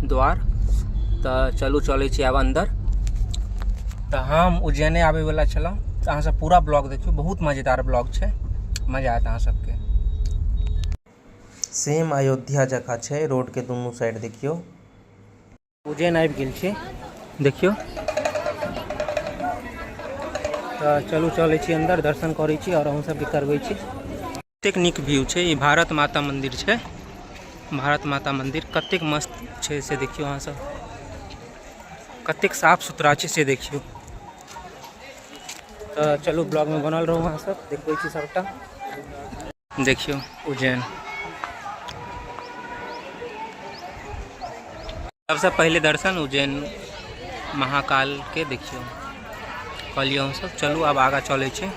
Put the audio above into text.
द्वार। तो चलू चलै छी आब अंदर। तो हम उज्जैने आबे वाला छलहुँ, तो अहाँ सब पूरा ब्लॉग देखियो, बहुत मजेदार ब्लॉग छै, मजा आयत अहाँ सबके। सेम अयोध्या जगह छै, रोड के दुनू साइड देखियो। उज्जैन आबि गेल छी, देखियो। तो चलू चलै छी अंदर, दर्शन करै छी और अहूँ सबके करबै छी। कतेक नीक व्यू छै, ई भारत माता मंदिर छै। भारत माता मंदिर कतेक मस्त छै से देखियो अहाँ सब, कतेक साफ सुथरा छै से देखियो। तो चलू ब्लॉग में बनल रहू अहाँ सब, देखबै छी सबटा। देखियो उज्जैन। सबसे पहले दर्शन उज्जैन महाकाल के देखियो कहलियो हम सब। चलू अब आगा चलै छै।